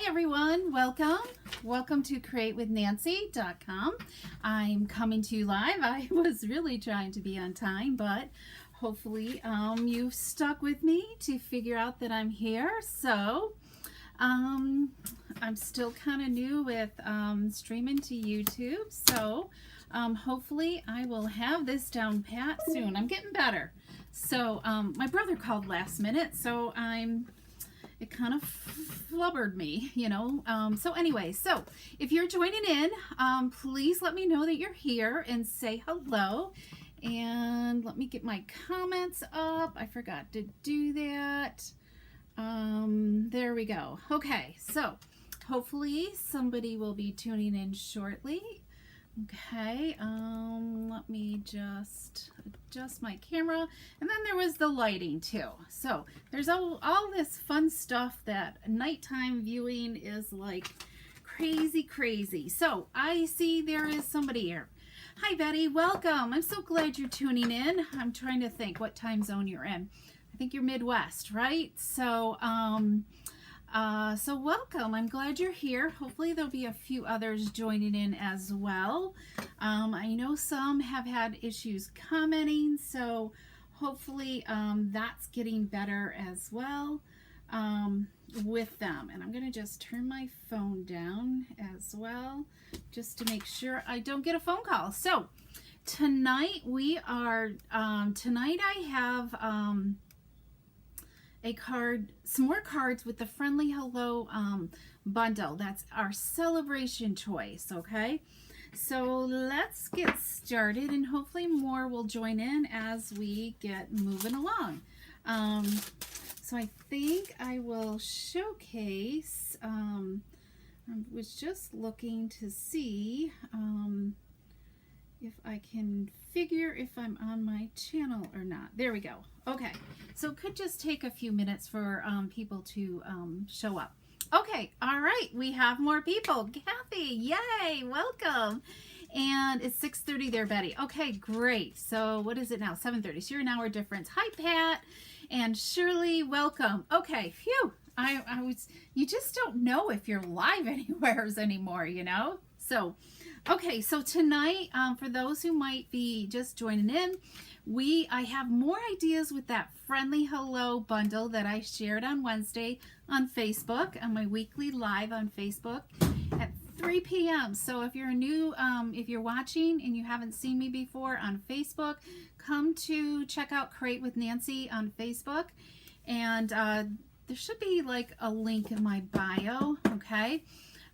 everyone, welcome to createwithnancy.com. I'm coming to you live. I was really trying to be on time, but hopefully you've stuck with me to figure out that I'm here. So I'm still kind of new with streaming to YouTube, so hopefully I will have this down pat soon. I'm getting better. So my brother called last minute, so it kind of flubbered me, you know. So anyway, so if you're joining in, please let me know that you're here and say hello. And let me get my comments up. I forgot to do that. There we go. Okay, so hopefully somebody will be tuning in shortly. Okay, let me just adjust my camera. And then there was the lighting too. So there's all this fun stuff that nighttime viewing is like crazy. So I see there is somebody here. Hi Betty, welcome. I'm so glad you're tuning in. I'm trying to think what time zone you're in. I think you're Midwest, right? So so welcome. I'm glad you're here. Hopefully there'll be a few others joining in as well. I know some have had issues commenting, so hopefully that's getting better as well with them. And I'm going to just turn my phone down as well, just to make sure I don't get a phone call. So tonight tonight I have some more cards with the Friendly Hello bundle. That's our celebration choice, okay? So let's get started, and hopefully more will join in as we get moving along. So I think I will showcase, I was just looking to see if I can figure if I'm on my channel or not. There we go. Okay, so it could just take a few minutes for people to show up. Okay, all right, we have more people. Kathy, yay, welcome. And it's 6:30 there, Betty. Okay, great. So what is it now? 7:30. So you're an hour difference. Hi, Pat and Shirley, welcome. Okay, phew. You just don't know if you're live anywhere anymore, you know? So, okay, so tonight, for those who might be just joining in, I have more ideas with that Friendly Hello bundle that I shared on Wednesday on Facebook, on my weekly live on Facebook at 3 p.m. So if you're new, if you're watching and you haven't seen me before on Facebook, come to check out Create with Nancy on Facebook. And there should be like a link in my bio, okay?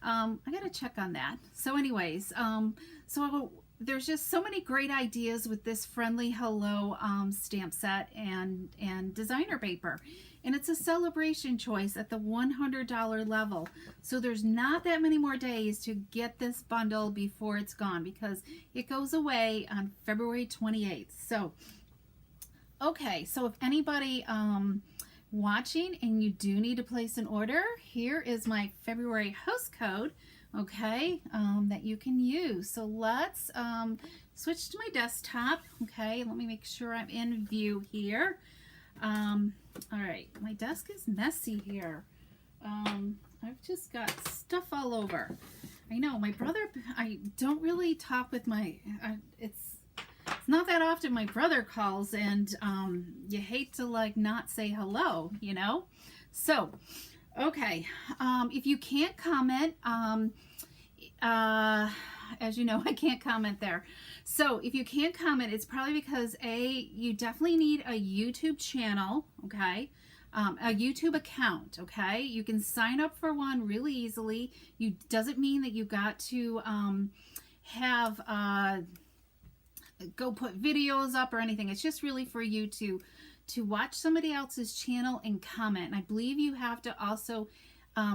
I gotta check on that. So anyways, there's just so many great ideas with this Friendly Hello stamp set and designer paper. And it's a celebration choice at the $100 level. So there's not that many more days to get this bundle before it's gone, because it goes away on February 28th. So, okay, so if anybody watching and you do need to place an order, here is my February host code, okay, that you can use. So let's switch to my desktop. Okay, let me make sure I'm in view here. All right, my desk is messy here. I've just got stuff all over. I know my brother, I don't really talk with my, it's not that often my brother calls, and you hate to like not say hello, you know? So, okay, if you can't comment, as you know, I can't comment there. So if you can't comment, it's probably because you definitely need a YouTube channel, okay? A YouTube account, okay? You can sign up for one really easily. Doesn't mean that you got to go put videos up or anything. It's just really for you to watch somebody else's channel and comment. And I believe you have to also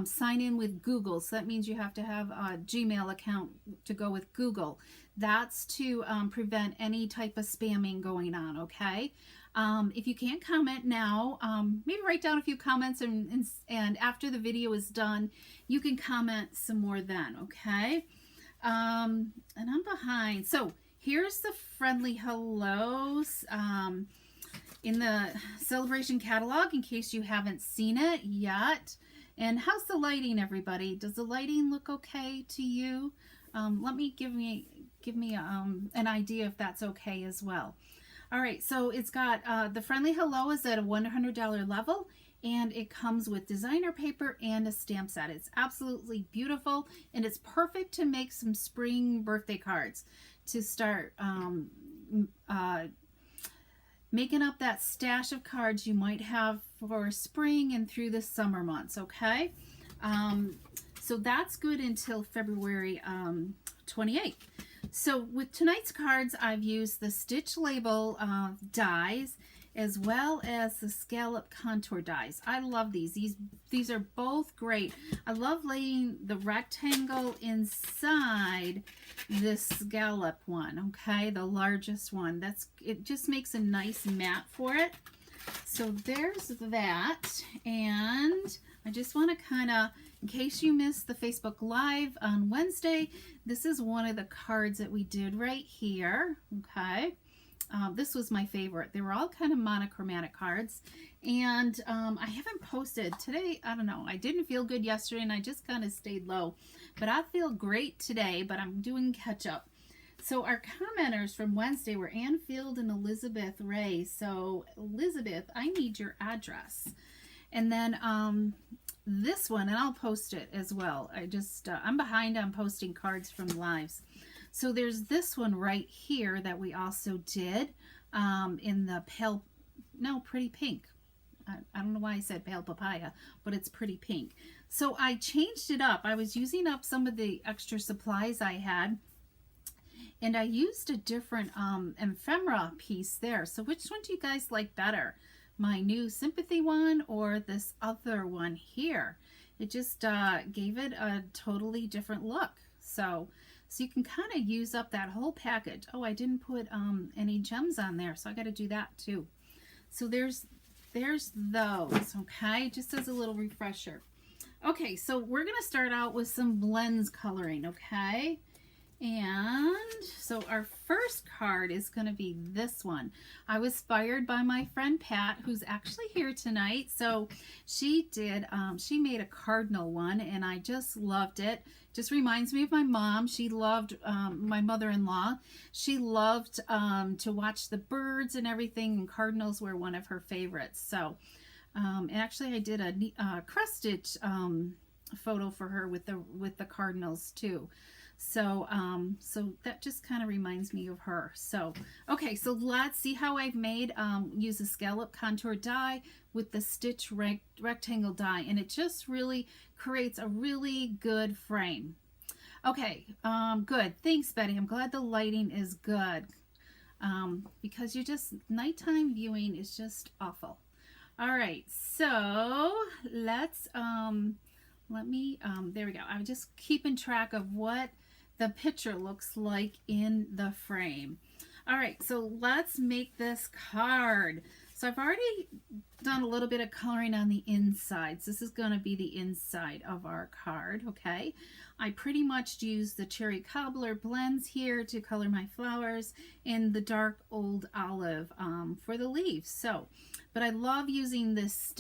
sign in with Google. So that means you have to have a Gmail account to go with Google. That's to prevent any type of spamming going on, okay? If you can't comment now, maybe write down a few comments, and after the video is done, you can comment some more then, okay? And I'm behind. So here's the Friendly Hellos in the Celebration catalog, in case you haven't seen it yet. And how's the lighting, everybody? Does the lighting look okay to you? Let me give me an idea if that's okay as well. All right, so it's got the Friendly Hello is at a $100 level, and it comes with designer paper and a stamp set. It's absolutely beautiful, and it's perfect to make some spring birthday cards to start making up that stash of cards you might have for spring and through the summer months, okay? So that's good until February 28th. So with tonight's cards, I've used the Stitch Label dies as well as the Scallop Contour dies. I love these. These are both great. I love laying the rectangle inside this scallop one, okay? The largest one. It just makes a nice mat for it. So there's that. And I just want to kind of, in case you missed the Facebook Live on Wednesday, this is one of the cards that we did right here, okay? This was my favorite. They were all kind of monochromatic cards, and I haven't posted today. I don't know. I didn't feel good yesterday, and I just kind of stayed low, but I feel great today, but I'm doing catch up. So our commenters from Wednesday were Ann Field and Elizabeth Ray. So Elizabeth, I need your address. And then this one, and I'll post it as well. I'm behind on posting cards from lives. So there's this one right here that we also did in the pretty pink. I don't know why I said pale papaya, but it's pretty pink. So I changed it up. I was using up some of the extra supplies I had, and I used a different ephemera piece there. So which one do you guys like better? My new sympathy one or this other one here? It just gave it a totally different look. So you can kind of use up that whole package. Oh, I didn't put any gems on there, so I got to do that too. So there's those, okay? Just as a little refresher. Okay, so we're going to start out with some blends coloring, okay? And so our first card is going to be this one. I was inspired by my friend Pat, who's actually here tonight. So she made a cardinal one, and I just loved it. Just reminds me of my mom. She loved my mother-in-law. She loved to watch the birds and everything, and cardinals were one of her favorites. So and actually I did a cross stitch photo for her with the cardinals too. So that just kind of reminds me of her. So, okay, so let's see how I've made, use a scallop contour die with the stitch rectangle die, and it just really creates a really good frame. Okay, good. Thanks, Betty. I'm glad the lighting is good, because nighttime viewing is just awful. All right, so let's, there we go. I'm just keeping track of what the picture looks like in the frame. All right, so let's make this card. So I've already done a little bit of coloring on the insides. This is going to be the inside of our card, okay? I pretty much used the Cherry Cobbler blends here to color my flowers and the dark old olive for the leaves. So, but I love using this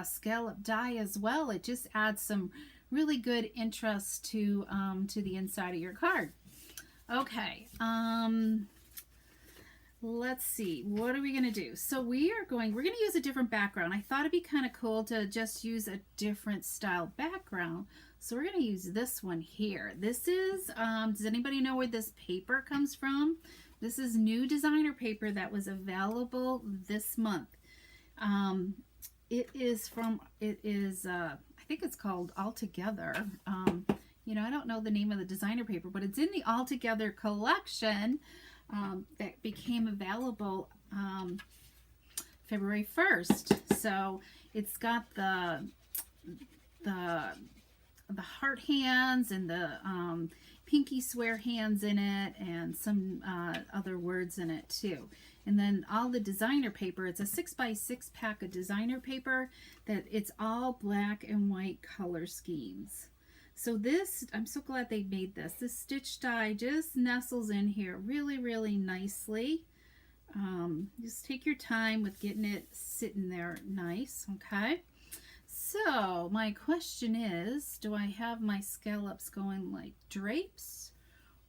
scallop die as well. It just adds some really good interest to the inside of your card. Okay, let's see, what are we gonna do? So we're gonna use a different background. I thought it'd be kind of cool to just use a different style background. So we're gonna use this one here. This is, does anybody know where this paper comes from? This is new designer paper that was available this month. I think it's called Altogether. You know, I don't know the name of the designer paper, but it's in the Altogether collection that became available February 1st. So it's got the heart hands and the pinky swear hands in it, and some other words in it too. And then all the designer paper, it's a 6x6 pack of designer paper that it's all black and white color schemes. So this, I'm so glad they made this. This stitch die just nestles in here really, really nicely. Just take your time with getting it sitting there nice, okay? So my question is, do I have my scallops going like drapes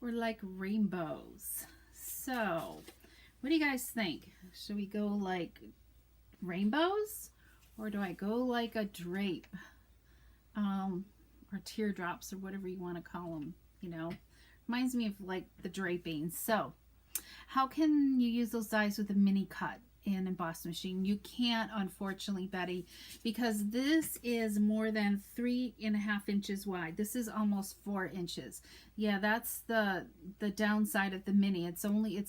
or like rainbows? So what do you guys think? Should we go like rainbows, or do I go like a drape, or teardrops, or whatever you want to call them? You know, reminds me of like the draping. So how can you use those dies with a mini cut and emboss machine? You can't, unfortunately, Betty, because this is more than 3.5 inches wide. This is almost 4 inches. Yeah, that's the downside of the mini. It's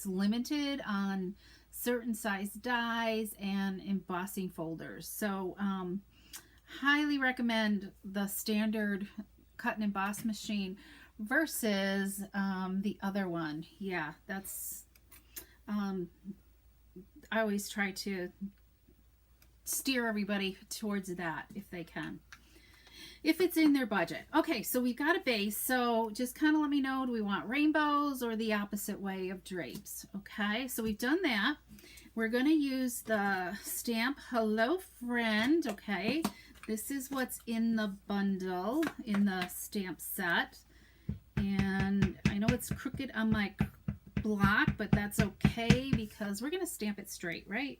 limited on certain size dies and embossing folders. So highly recommend the standard cut and emboss machine versus the other one. Yeah, that's I always try to steer everybody towards that if they can, if it's in their budget. Okay, so we've got a base, so just kind of let me know, do we want rainbows or the opposite way of drapes? Okay, so we've done that. We're going to use the stamp Hello Friend. Okay, this is what's in the bundle, in the stamp set, and I know it's crooked on my block, but that's okay because we're going to stamp it straight, right?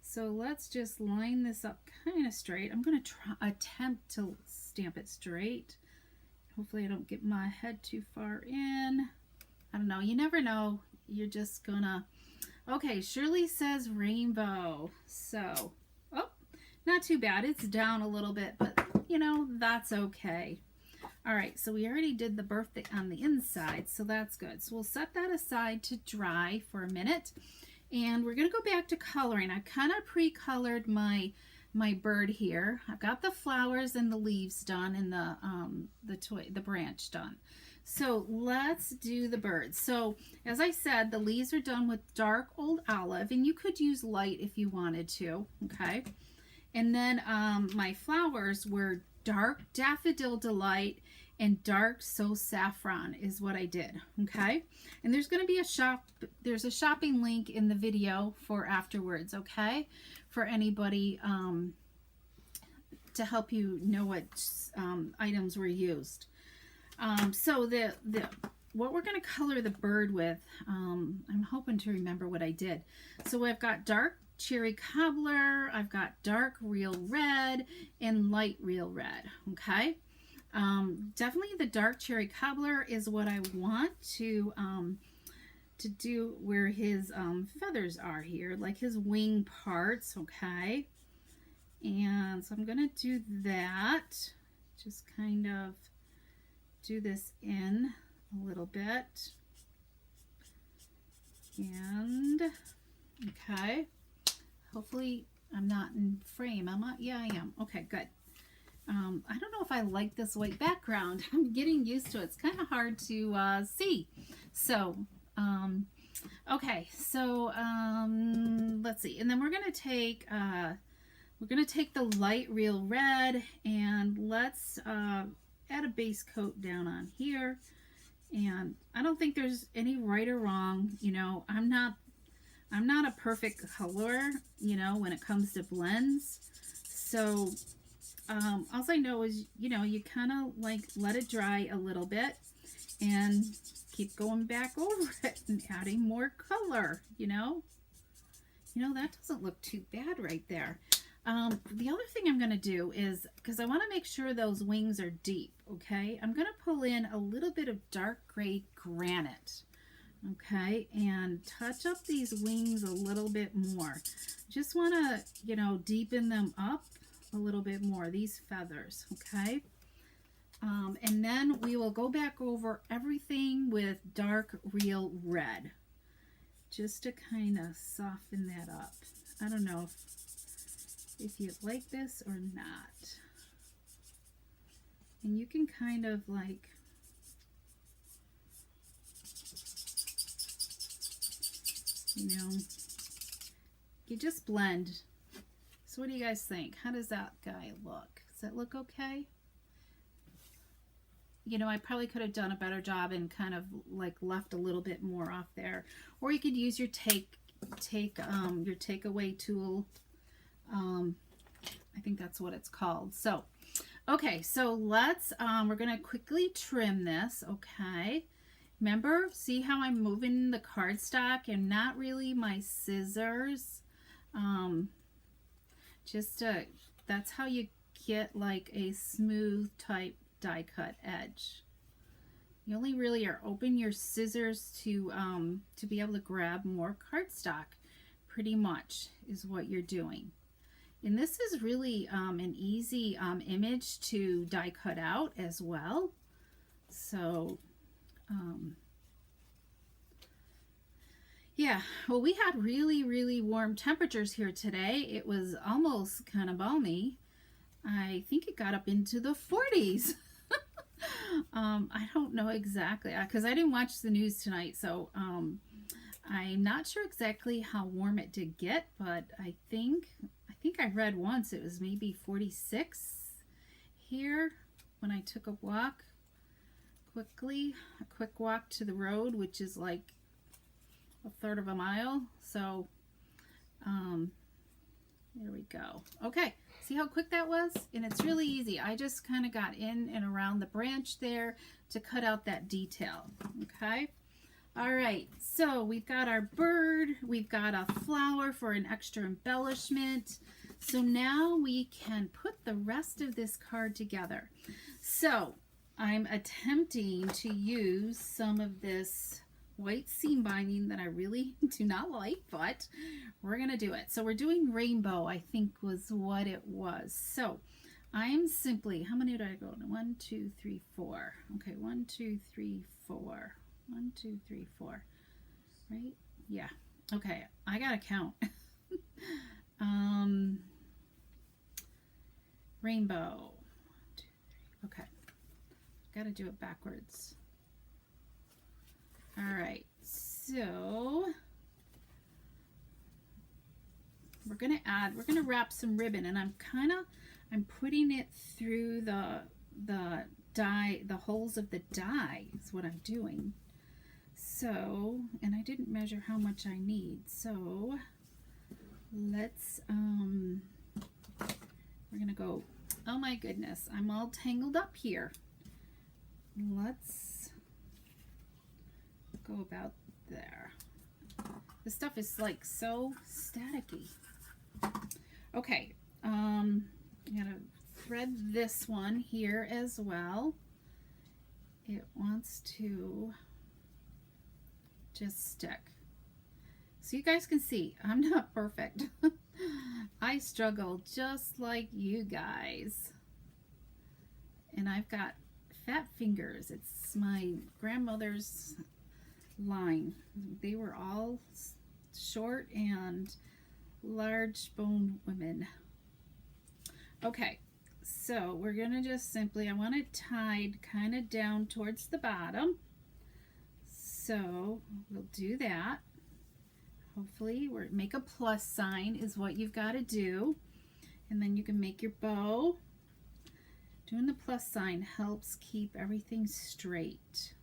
So let's just line this up kind of straight. I'm going to attempt to stamp it straight. Hopefully I don't get my head too far in. I don't know. You never know. You're just gonna... Okay, Shirley says rainbow. So, oh, not too bad. It's down a little bit, but you know, that's okay. All right, so we already did the birthday on the inside, so that's good. So we'll set that aside to dry for a minute, and we're gonna go back to coloring. I kind of pre-colored my bird here. I've got the flowers and the leaves done, and the branch done. So let's do the bird. So as I said, the leaves are done with dark old olive, and you could use light if you wanted to. Okay, and then my flowers were dark Daffodil Delight and dark So Saffron is what I did. Okay, and there's going to be there's a shopping link in the video for afterwards, okay, for anybody to help you know what items were used. So what we're going to color the bird with, I'm hoping to remember what I did. So I've got dark cherry cobbler, I've got dark real red, and light real red. Okay, definitely the dark cherry cobbler is what I want to do where his feathers are here, like his wing parts. Okay, and so I'm gonna do that. Just kind of do this in a little bit, and okay. Hopefully I'm not in frame. I'm not. Yeah, I am. Okay, good. I don't know if I like this white background. I'm getting used to it. It's kind of hard to see. So, okay. So, let's see. And then we're gonna take the light real red, and let's add a base coat down on here. And I don't think there's any right or wrong. You know, I'm not a perfect colorer, you know, when it comes to blends. So all I know is, you know, you kind of like let it dry a little bit and keep going back over it and adding more color, you know. That doesn't look too bad right there. The other thing I'm going to do is, because I want to make sure those wings are deep, okay, I'm going to pull in a little bit of dark gray granite. Okay, and touch up these wings a little bit more. Just want to, you know, deepen them up a little bit more, these feathers, okay? And then we will go back over everything with dark real red, just to kind of soften that up. I don't know if you like this or not. And you can kind of like... you just blend. So what do you guys think? How does that guy look? Does that look okay? You know, I probably could have done a better job and kind of like left a little bit more off there. Or you could use your your takeaway tool I think that's what it's called. So, okay, so let's, we're going to quickly trim this, okay? Remember, see how I'm moving the cardstock and not really my scissors? That's how you get like a smooth type die cut edge. You only really are open your scissors to be able to grab more cardstock, pretty much is what you're doing. And this is really an easy image to die cut out as well. So, yeah, well, we had really, really warm temperatures here today. It was almost kind of balmy. I think it got up into the 40s. I don't know exactly because I didn't watch the news tonight, so I'm not sure exactly how warm it did get, but I think I read once it was maybe 46 here when I took a walk a quick walk to the road, which is like a third of a mile. So there we go. Okay, see how quick that was? And it's really easy. I just kind of got in and around the branch there to cut out that detail. Okay. All right, so we've got our bird, we've got a flower for an extra embellishment. So now we can put the rest of this card together. So I'm attempting to use some of this white seam binding that I really do not like, but we're gonna do it. So we're doing rainbow, I think was what it was. So I'm simply, how many did I go? 1, 2, 3, 4. Okay, 1, 2, 3, 4. 1, 2, 3, 4. Right? Yeah. Okay, I gotta count. Rainbow. 1, 2, 3. Okay. Gotta do it backwards. All right, so we're gonna wrap some ribbon, and I'm putting it through the die, the holes of the die is what I'm doing. So, and I didn't measure how much I need, so let's we're gonna go, oh my goodness, I'm all tangled up here. Let's go about there. This stuff is like so staticky. Okay, I'm gonna thread this one here as well. It wants to just stick. So you guys can see I'm not perfect. I struggle just like you guys. And I've got fat fingers. It's my grandmother's line. They were all short and large boned women. Okay, so we're gonna just simply, I want it tied kind of down towards the bottom. So we'll do that. Hopefully, make a plus sign is what you've got to do. And then you can make your bow. Doing the plus sign helps keep everything straight.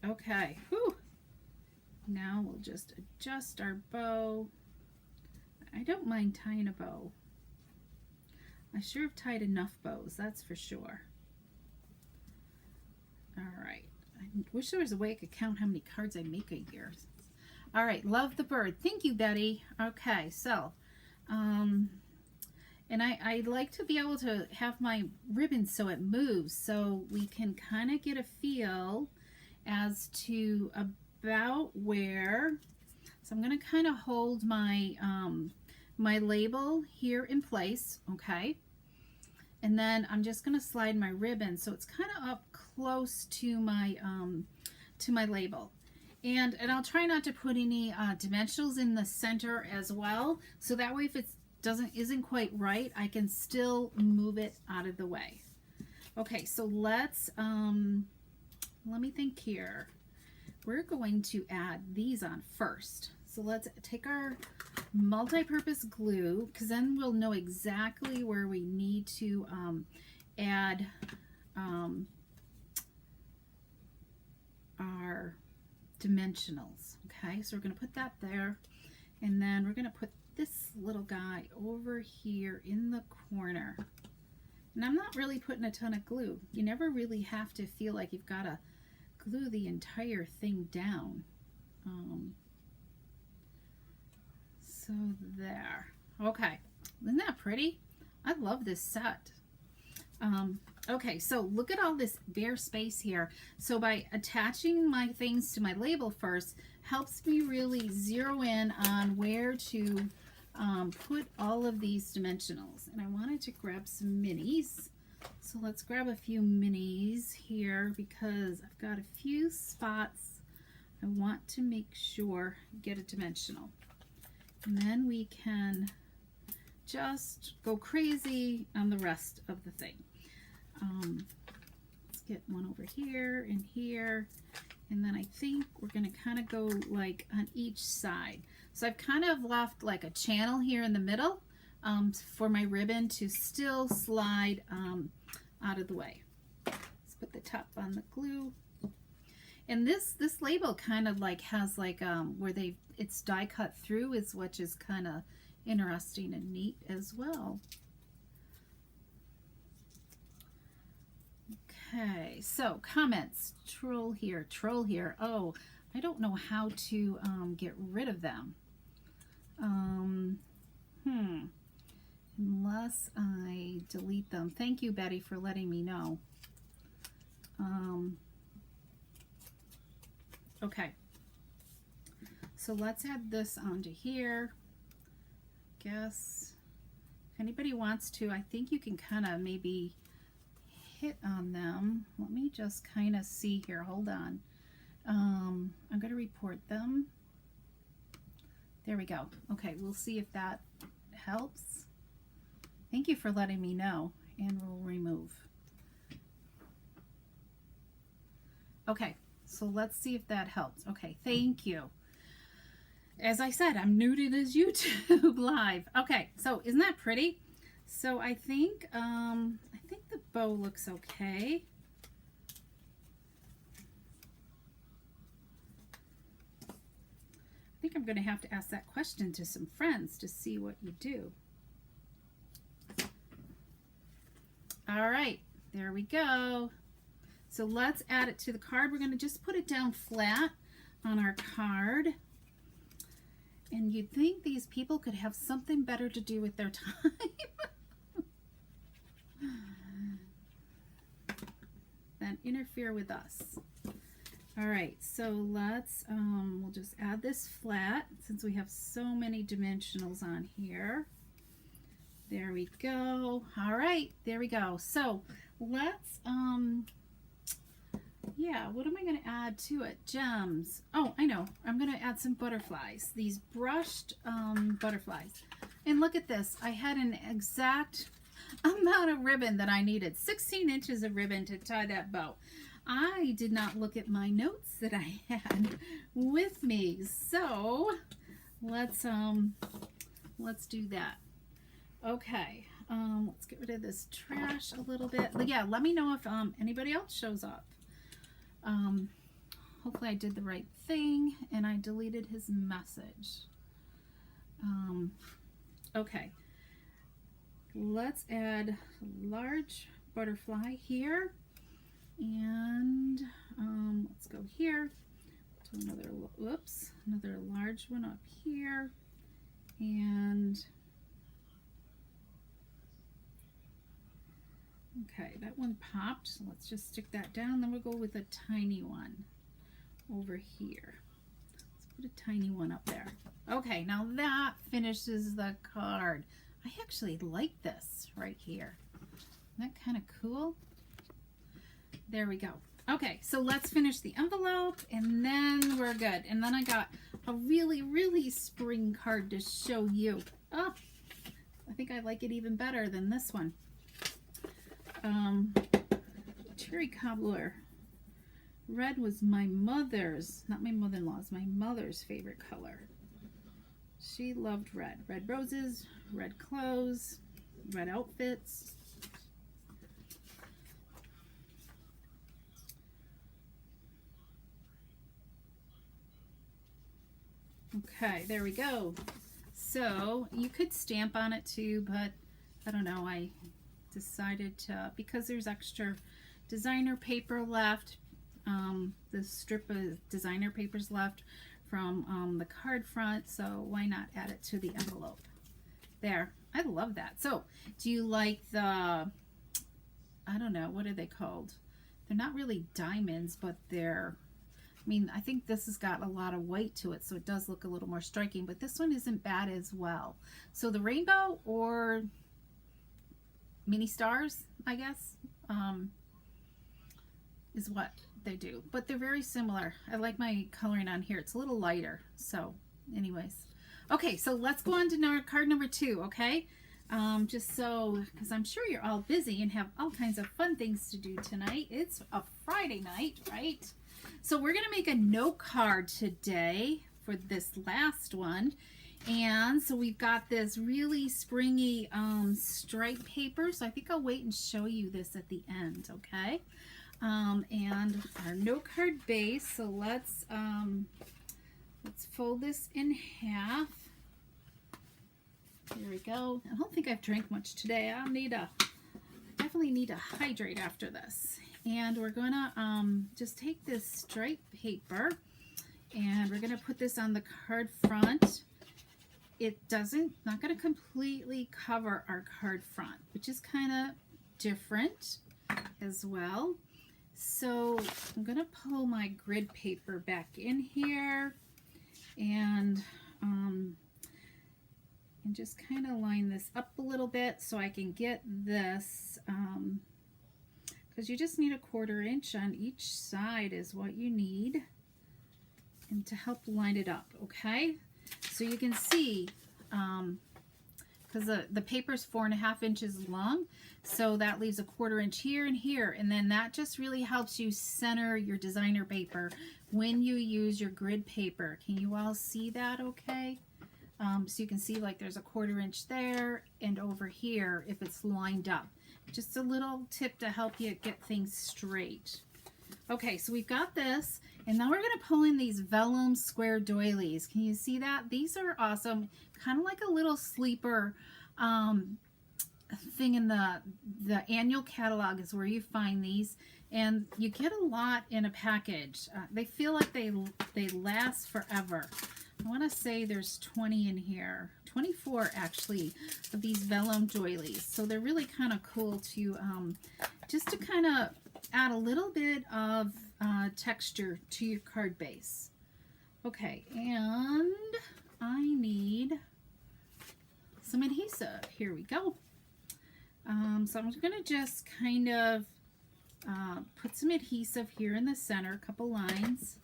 Okay, whew. Now we'll just adjust our bow. I don't mind tying a bow. I sure have tied enough bows, that's for sure. All right, I wish there was a way I could count how many cards I make a year. All right, love the bird. Thank you, Betty. Okay, so, and I like to be able to have my ribbon so it moves, so we can kind of get a feel as to about where. So I'm going to kind of hold my my label here in place, okay? And then I'm just going to slide my ribbon so it's kind of up close to my label. And I'll try not to put any dimensionals in the center as well, so that way if it isn't quite right, I can still move it out of the way. Okay, so let's let me think here. We're going to add these on first. So let's take our multi-purpose glue, because then we'll know exactly where we need to add our dimensionals. Okay, so we're going to put that there, and then we're going to put this little guy over here in the corner. And I'm not really putting a ton of glue. You never really have to feel like you've got to glue the entire thing down. So there. Okay, isn't that pretty? I love this set. Okay, so look at all this bare space here. So by attaching my things to my label first, helps me really zero in on where to put all of these dimensionals. And I wanted to grab some minis. So let's grab a few minis here because I've got a few spots I want to make sure get a dimensional. And then we can just go crazy on the rest of the thing. Let's get one over here and here, and then I think we're going to kind of go like on each side. So I've kind of left like a channel here in the middle for my ribbon to still slide out of the way. Let's put the top on the glue. And this label kind of like has like where it's die cut through, is which is kind of interesting and neat as well. Okay, so comments. Troll here, troll here. Oh, I don't know how to get rid of them. Unless I delete them. Thank you, Betty, for letting me know. Okay, so let's add this onto here. Guess if anybody wants to, I think you can kind of maybe hit on them. Let me just kind of see here. Hold on. I'm going to report them. There we go. Okay, we'll see if that helps. Thank you for letting me know, and we'll remove. Okay, so let's see if that helps. Okay, thank you. As I said, I'm new to this YouTube live. Okay, so isn't that pretty? So I think the bow looks okay. I think I'm going to have to ask that question to some friends to see what you do. All right, there we go. So let's add it to the card. We're going to just put it down flat on our card. And you'd think these people could have something better to do with their time than interfere with us. All right, so let's, we'll just add this flat since we have so many dimensionals on here. There we go. All right, there we go. So let's, yeah, what am I going to add to it? Gems. Oh, I know. I'm going to add some butterflies. These brushed butterflies. And look at this. I had an exact amount of ribbon that I needed. 16 inches of ribbon to tie that bow. I did not look at my notes that I had with me. So let's do that. Okay. Let's get rid of this trash a little bit. Yeah, let me know if anybody else shows up. Hopefully I did the right thing and I deleted his message. Okay, let's add a large butterfly here, and let's go here to another, whoops, another large one up here, and okay, that one popped, so let's just stick that down. Then we'll go with a tiny one over here. Let's put a tiny one up there. Okay, now that finishes the card. I actually like this right here. Isn't that kind of cool? There we go. Okay, so let's finish the envelope and then we're good. And then I got a really, really spring card to show you. Oh, I think I like it even better than this one. Cherry Cobbler. Red was my mother's, not my mother-in-law's, my mother's favorite color. She loved red. Red roses, red clothes, red outfits. Okay, there we go. So you could stamp on it too, but I don't know. I decided to, because there's extra designer paper left, this strip of designer papers left from the card front, so why not add it to the envelope? There, I love that. So do you like the, I don't know, what are they called? They're not really diamonds, but they're, I mean, I think this has got a lot of white to it, so it does look a little more striking, but this one isn't bad as well. So the rainbow or mini stars, I guess, is what they do, but they're very similar. I like my coloring on here. It's a little lighter. So anyways, okay, so let's go on to card number 2. Okay, just so, because I'm sure you're all busy and have all kinds of fun things to do tonight. It's a Friday night, right? So we're gonna make a note card today for this last one. And so we've got this really springy stripe paper, so I think I'll wait and show you this at the end. Okay, and our note card base, so let's fold this in half. There we go. I don't think I've drank much today. I'll definitely need to hydrate after this. And we're gonna just take this stripe paper and we're gonna put this on the card front. It not going to completely cover our card front, which is kind of different as well. So I'm going to pull my grid paper back in here and just kind of line this up a little bit so I can get this, because you just need a 1/4 inch on each side is what you need, and to help line it up. Okay, so you can see, because the paper's 4.5 inches long, so that leaves a 1/4 inch here and here, and then that just really helps you center your designer paper when you use your grid paper. Can you all see that okay? So you can see like there's a 1/4 inch there and over here if it's lined up. Just a little tip to help you get things straight. Okay, so we've got this, and now we're going to pull in these Vellum square doilies. Can you see that? These are awesome, kind of like a little sleeper thing in the annual catalog is where you find these, and you get a lot in a package. They feel like they last forever. I want to say there's 20 in here, 24 actually, of these Vellum doilies. So they're really kind of cool to just to kind of add a little bit of texture to your card base. Okay, and I need some adhesive. Here we go. So I'm going to just kind of put some adhesive here in the center, a couple lines,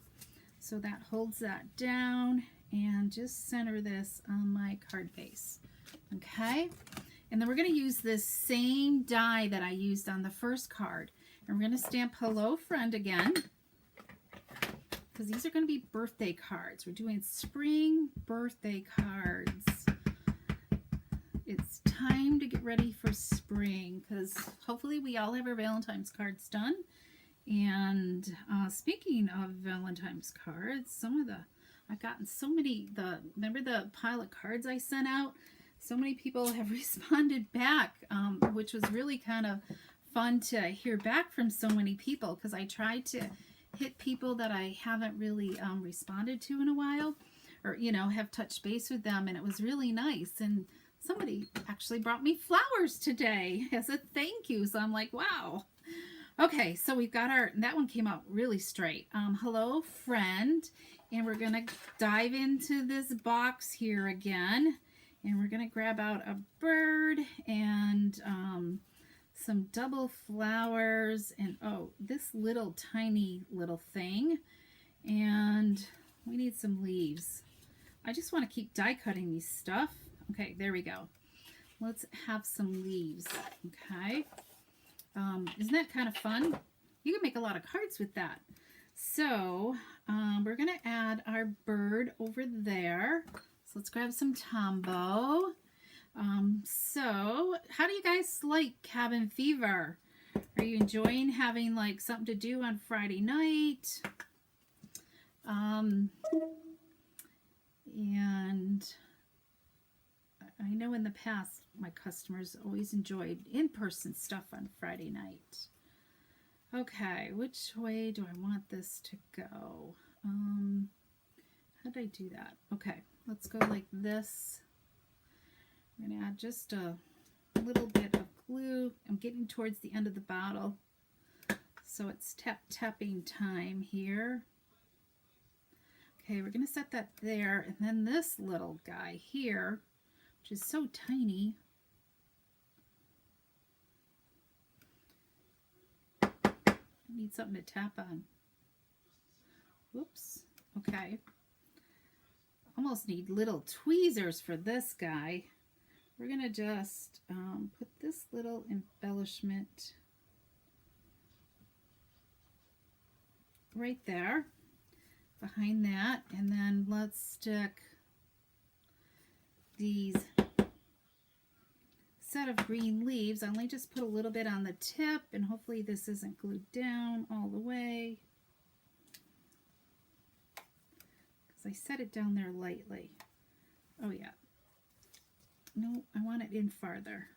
so that holds that down, and just center this on my card base. Okay, and then we're going to use this same die that I used on the first card. And we're going to stamp Hello Friend again, because these are going to be birthday cards. We're doing spring birthday cards. It's time to get ready for spring, because hopefully we all have our Valentine's cards done. And speaking of Valentine's cards, I've gotten so many, remember the pile of cards I sent out? So many people have responded back, which was really kind of fun to hear back from so many people, because I tried to hit people that I haven't really responded to in a while, or have touched base with them, and it was really nice. And somebody actually brought me flowers today as a thank you, so I'm like, wow. Okay, so we've got that one came out really straight. Hello Friend, and we're gonna dive into this box here again, and we're gonna grab out a bird and some double flowers, and oh, this little tiny little thing, and we need some leaves. I just want to keep die cutting these stuff. Okay, there we go. Let's have some leaves. Okay, isn't that kind of fun? You can make a lot of cards with that. So we're gonna add our bird over there. So let's grab some Tombow. So how do you guys like Cabin Fever? Are you enjoying having like something to do on Friday night? the past, my customers always enjoyed in-person stuff on Friday night. Okay, which way do I want this to go? How did I do that? Okay, let's go like this. I'm going to add just a little bit of glue. I'm getting towards the end of the bottle, so it's tapping time here. Okay, we're going to set that there, and then this little guy here, which is so tiny, I need something to tap on. Whoops. Okay. Almost need little tweezers for this guy. We're going to just put this little embellishment right there behind that, and then let's stick these set of green leaves. I only just put a little bit on the tip, and hopefully this isn't glued down all the way, because I set it down there lightly. Oh yeah. No, I want it in farther.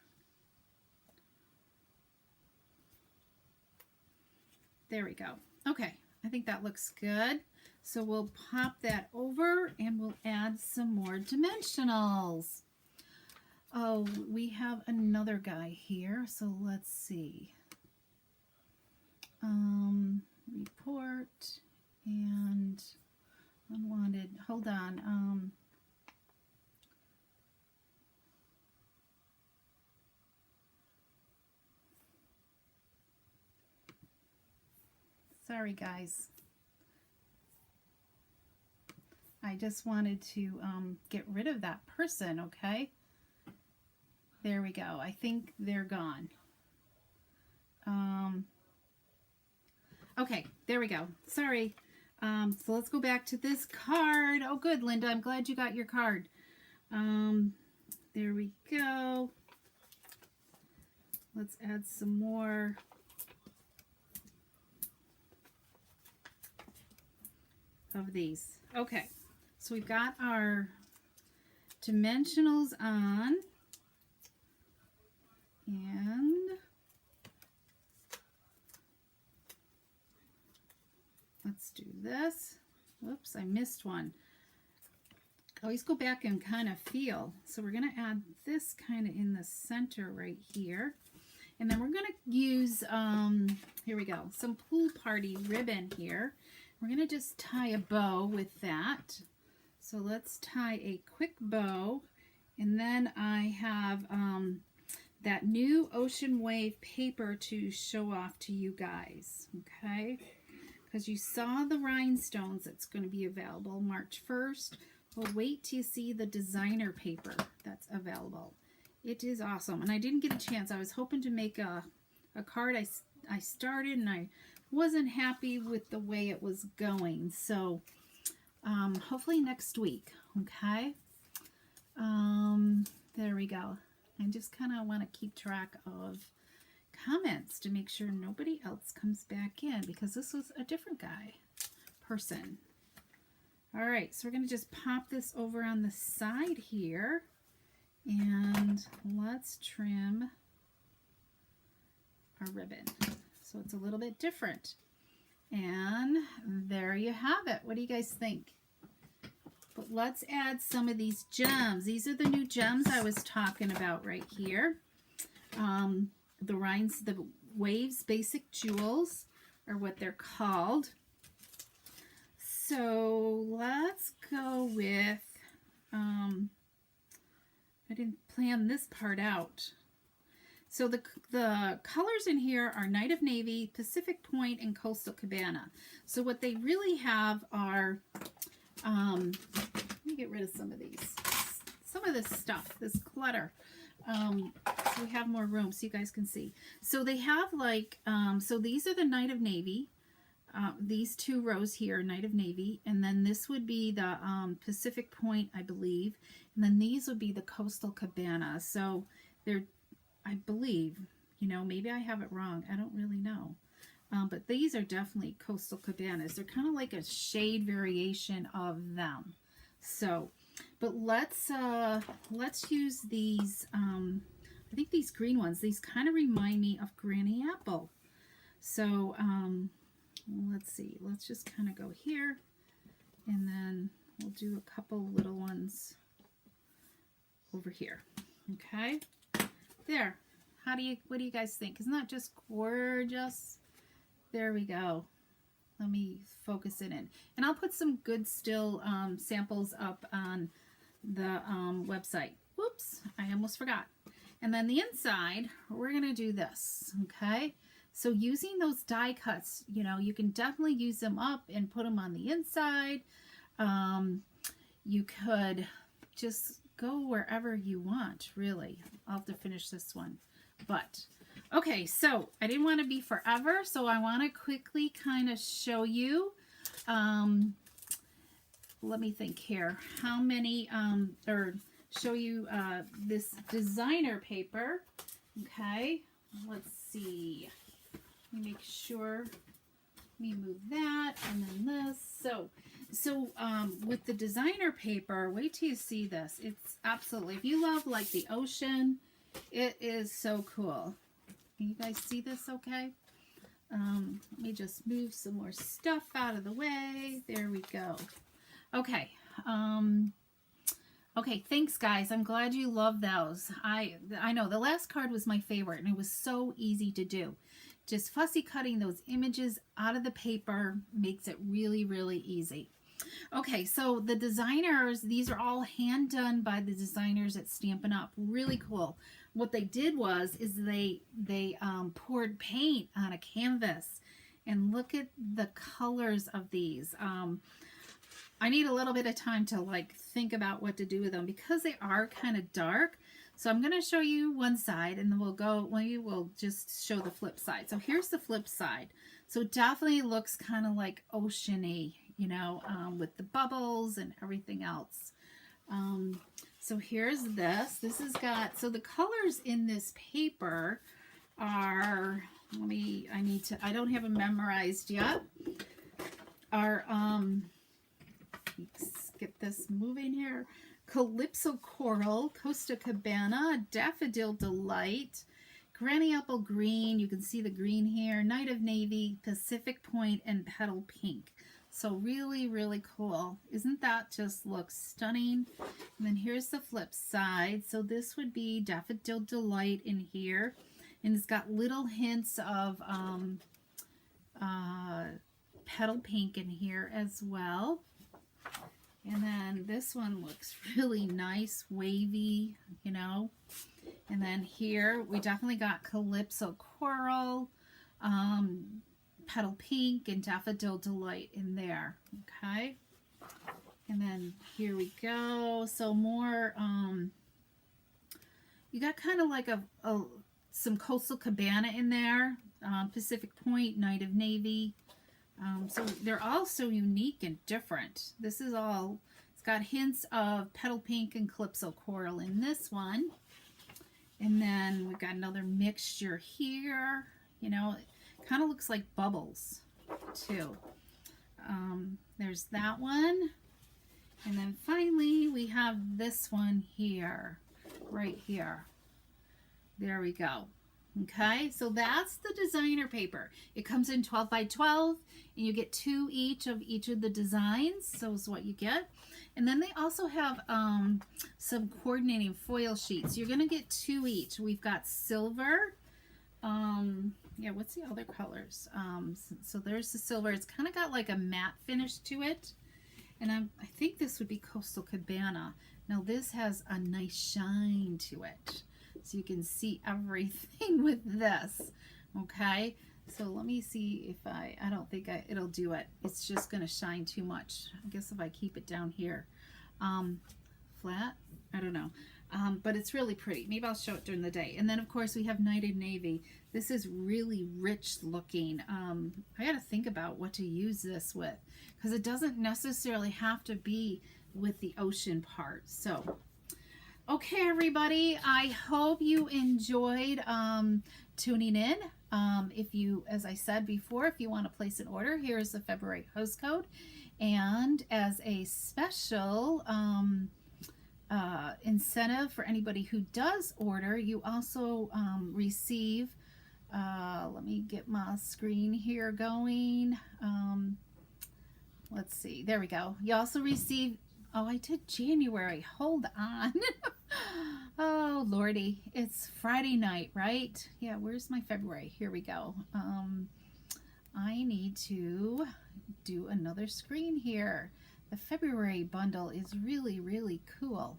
There we go. Okay, I think that looks good. So we'll pop that over and we'll add some more dimensionals. Oh, we have another guy here, so let's see. Report and unwanted. Hold on. Sorry, guys. I just wanted to get rid of that person, okay? There we go. I think they're gone. Okay, there we go. Sorry. So let's go back to this card. Oh, good, Linda. I'm glad you got your card. There we go. Let's add some more. Of these. Okay, so we've got our dimensionals on, and let's do this. Whoops, I missed one. Always go back and kind of feel. So we're going to add this kind of in the center right here, and then we're going to use here we go, some pool party ribbon here. We're going to just tie a bow with that. So let's tie a quick bow. And then I have that new Ocean Wave paper to show off to you guys. Okay? Because you saw the rhinestones that's going to be available March 1st. Well, wait till you see the designer paper that's available. It is awesome. And I didn't get a chance. I was hoping to make a card. I started and I wasn't happy with the way it was going, so hopefully next week. Okay, there we go. I just kind of want to keep track of comments to make sure nobody else comes back in, because this was a different person. All right, so we're going to just pop this over on the side here, and let's trim our ribbon. So it's a little bit different. And there you have it. What do you guys think? But let's add some of these gems. These are the new gems I was talking about right here. The Waves Basic Jewels are what they're called. So let's go with, I didn't plan this part out. So the colors in here are Night of Navy, Pacific Point, and Coastal Cabana. So what they really have are, let me get rid of some of these. Some of this stuff, this clutter. So we have more room so you guys can see. So they have like, so these are the Night of Navy. These two rows here, Night of Navy. And then this would be the Pacific Point, I believe. And then these would be the Coastal Cabana. So they're, I believe, you know, maybe I have it wrong. I don't really know. But these are definitely Coastal Cabanas. They're kind of like a shade variation of them. So But let's use these. I think these green ones. These kind of remind me of Granny Apple. So let's see. Let's just kind of go here, and then we'll do a couple little ones over here. Okay, there. What do you guys think? Isn't that just gorgeous? There we go. Let me focus it in. And I'll put some good still samples up on the website. Whoops, I almost forgot. And then the inside, we're going to do this, okay? So using those die cuts, you know, you can definitely use them up and put them on the inside. You could just go wherever you want, really. I'll have to finish this one. But, okay, so I didn't want to be forever, so I want to quickly kind of show you, let me think here, how many, or show you this designer paper, okay? Let's see. Let me make sure, let me move that, and then this. So with the designer paper, wait till you see this. It's absolutely, if you love like the ocean, it is so cool. Can you guys see this okay? Let me just move some more stuff out of the way. There we go. Okay. Okay, thanks guys. I'm glad you love those. I know the last card was my favorite and it was so easy to do. Just fussy cutting those images out of the paper makes it really, really easy. Okay, so the designers, these are all hand done by the designers at Stampin' Up. Really cool. What they did is they poured paint on a canvas, and look at the colors of these. I need a little bit of time to like think about what to do with them because they are kind of dark. So I'm going to show you one side, and then we'll just show the flip side. So here's the flip side. So it definitely looks kind of like oceany, you know, with the bubbles and everything else. So here's this. This has got, so the colors in this paper are, I don't have them memorized yet. Are, let's get this moving here. Calypso Coral, Costa Cabana, Daffodil Delight, Granny Apple Green, you can see the green here, Night of Navy, Pacific Point, and Petal Pink. So really, really cool. Isn't that just looks stunning? And then here's the flip side. So this would be Daffodil Delight in here. And it's got little hints of Petal Pink in here as well. And then this one looks really nice, wavy, you know. And then here we definitely got Calypso Coral, Petal Pink, and Daffodil Delight in there, okay? And then here we go. So more, you got kind of like some Coastal Cabana in there, Pacific Point, Night of Navy. So they're all so unique and different. This is all, it's got hints of Petal Pink and Calypso Coral in this one. And then we've got another mixture here. You know, it kind of looks like bubbles too. There's that one. And then finally we have this one here, right here. There we go. Okay, so that's the designer paper. It comes in 12 by 12, and you get 2 each of the designs. So is what you get. And then they also have some coordinating foil sheets. You're going to get 2 each. We've got silver. Yeah, what's the other colors? So there's the silver. It's kind of got like a matte finish to it. And I think this would be Coastal Cabana. Now this has a nice shine to it. So you can see everything with this, okay? So let me see if I don't think it'll do it. It's just going to shine too much. I guess if I keep it down here. Flat? I don't know. But it's really pretty. Maybe I'll show it during the day. And then, of course, we have Night of Navy. This is really rich looking. I got to think about what to use this with because it doesn't necessarily have to be with the ocean part. So okay, everybody, I hope you enjoyed tuning in. If you, as I said before, if you want to place an order, here's the February host code. And as a special incentive for anybody who does order. You also receive, let me get my screen here going. Let's see, there we go. You also receive, oh, I did January, hold on. Oh lordy, it's Friday night, right? Yeah, where's my February? Here we go. I need to do another screen here. The February bundle is really, really cool.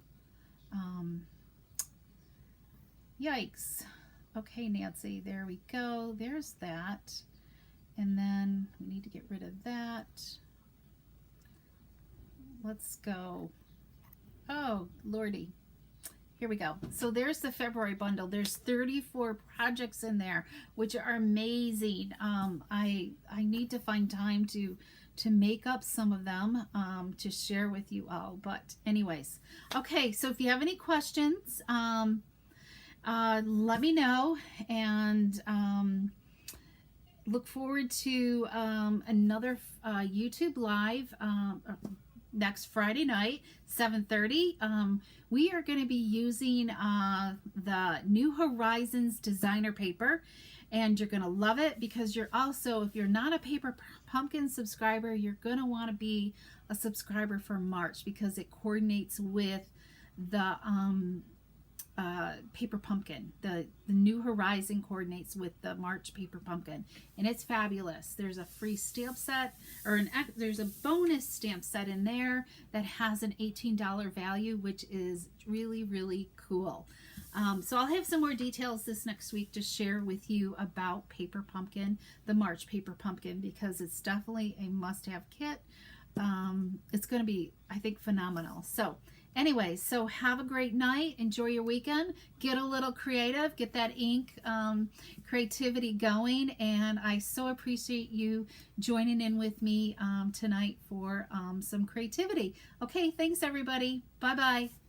Yikes. Okay, Nancy, there we go. There's that. And then we need to get rid of that. Let's go. Oh, lordy. Here we go. So there's the February bundle. There's 34 projects in there, which are amazing. I need to find time to make up some of them to share with you all. But anyways, okay. So if you have any questions, let me know, and look forward to another YouTube live next Friday night, 7:30. We are going to be using the New Horizons designer paper, and you're going to love it because you're also, if you're not a Paper Pumpkin subscriber, you're going to want to be a subscriber for March because it coordinates with the Paper Pumpkin. The New Horizon coordinates with the March Paper Pumpkin, and it's fabulous. There's a free stamp set, or there's a bonus stamp set in there that has an $18 value, which is really, really cool. So I'll have some more details this next week to share with you about Paper Pumpkin, the March Paper Pumpkin, because it's definitely a must-have kit. It's going to be, I think, phenomenal. So anyway, so have a great night. Enjoy your weekend. Get a little creative. Get that ink creativity going. And I so appreciate you joining in with me tonight for some creativity. Okay, thanks everybody. Bye-bye.